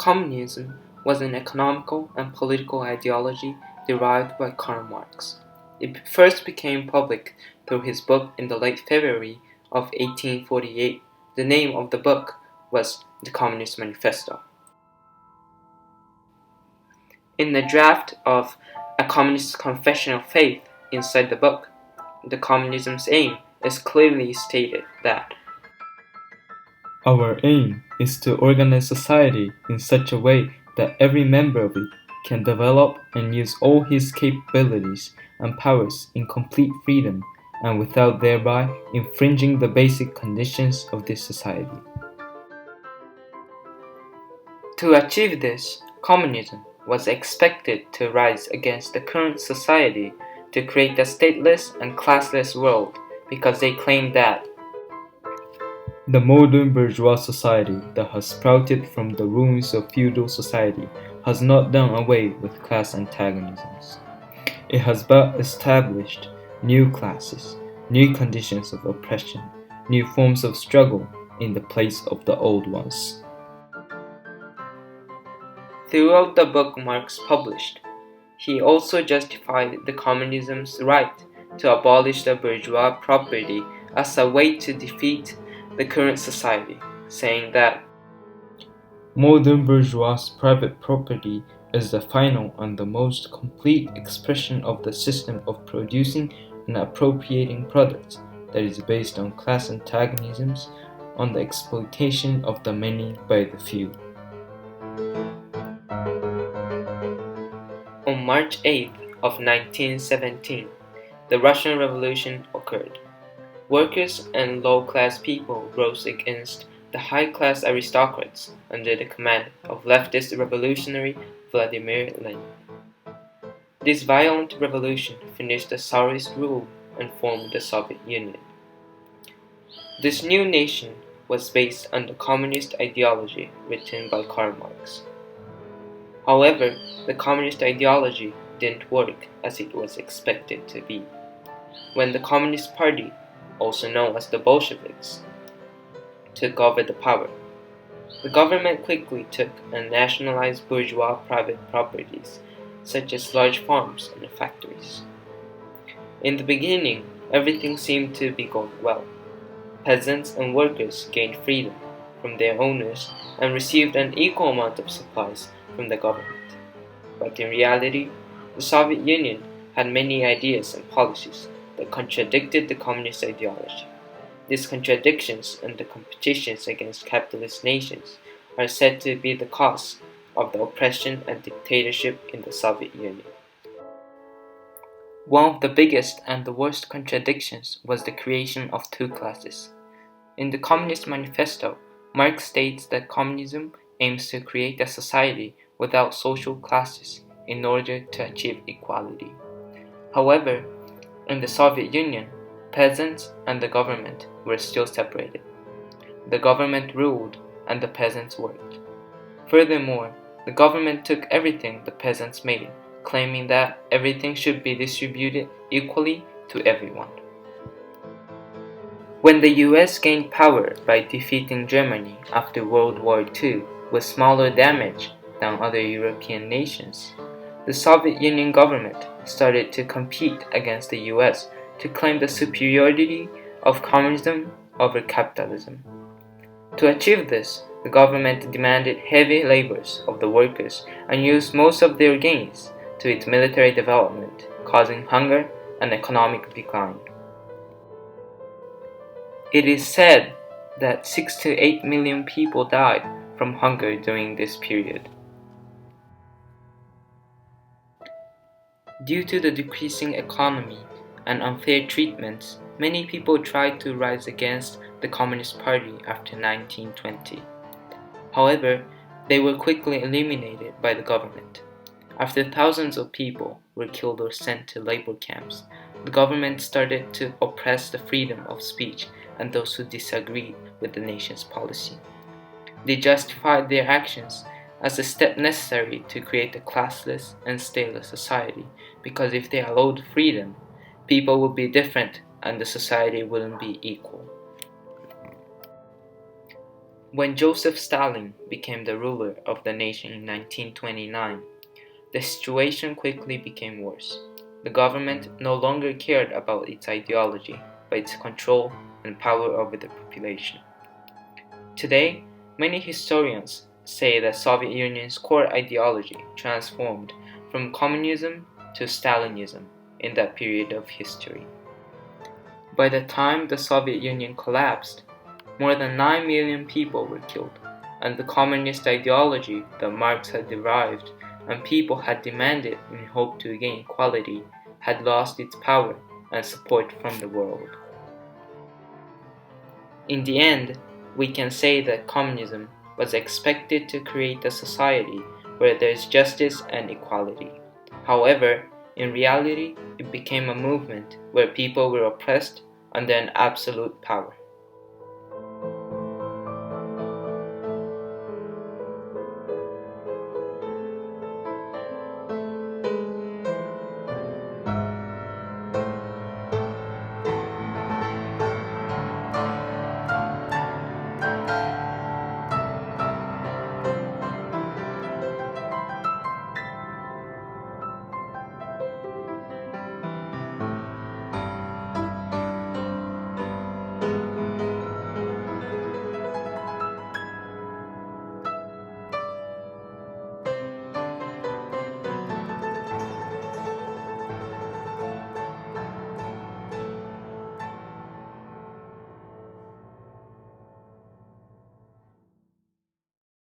Communism was an economical and political ideology derived by Karl Marx. It first became public through his book in the late February of 1848. The name of the book was the Communist Manifesto. In the draft of A Communist Confession of Faith inside the book, the communism's aim is clearly stated that our aim is to organize society in such a way that every member of it can develop and use all his capabilities and powers in complete freedom and without thereby infringing the basic conditions of this society. to achieve this, communism was expected to rise against the current society to create a stateless and classless world because they claimed that the modern bourgeois society that has sprouted from the ruins of feudal society has not done away with class antagonisms. It has but established new classes, new conditions of oppression, new forms of struggle in the place of the old ones. throughout the book Marx published, he also justified the communism's right to abolish the bourgeois property as a way to defeat the current society, saying that modern bourgeois private property is the final and the most complete expression of the system of producing and appropriating products that is based on class antagonisms, on the exploitation of the many by the few. on March 8th of 1917, the Russian Revolution occurred. Workers and low-class people rose against the high-class aristocrats under the command of leftist revolutionary Vladimir Lenin. This violent revolution finished the Tsarist rule and formed the Soviet Union. This new nation was based on the communist ideology written by Karl Marx. However, the communist ideology didn't work as it was expected to be. When the Communist Party, also known as the Bolsheviks, took over the power, the government quickly took and nationalized bourgeois private properties, such as large farms and factories. In the beginning, everything seemed to be going well. Peasants and workers gained freedom from their owners and received an equal amount of supplies from the government. But in reality, the Soviet Union had many ideas and policies that contradicted the communist ideology. These contradictions and the competitions against capitalist nations are said to be the cause of the oppression and dictatorship in the Soviet Union. One of the biggest and the worst contradictions was the creation of two classes. In the Communist Manifesto, Marx states that communism aims to create a society without social classes in order to achieve equality. However, in the Soviet Union, peasants and the government were still separated. The government ruled and the peasants worked. Furthermore, the government took everything the peasants made, claiming that everything should be distributed equally to everyone. When the US gained power by defeating Germany after World War II with smaller damage than other European nations, the Soviet Union government started to compete against the US to claim the superiority of communism over capitalism. To achieve this, the government demanded heavy labors of the workers and used most of their gains to its military development, causing hunger and economic decline. It is said that 6 to 8 million people died from hunger during this period. Due to the decreasing economy and unfair treatments, many people tried to rise against the Communist Party after 1920. However, they were quickly eliminated by the government. After thousands of people were killed or sent to labor camps, the government started to oppress the freedom of speech and those who disagreed with the nation's policy. They justified their actions as a step necessary to create a classless and stateless society, because if they allowed freedom, people would be different and the society wouldn't be equal. When Joseph Stalin became the ruler of the nation in 1929, the situation quickly became worse. The government no longer cared about its ideology, but its control and power over the population. Today, many historians say that Soviet Union's core ideology transformed from communism to Stalinism in that period of history. By the time the Soviet Union collapsed, more than 9 million people were killed, and the communist ideology that Marx had derived and people had demanded in hope to gain equality had lost its power and support from the world. In the end, we can say that communism was expected to create a society where there is justice and equality. However, in reality, it became a movement where people were oppressed under an absolute power.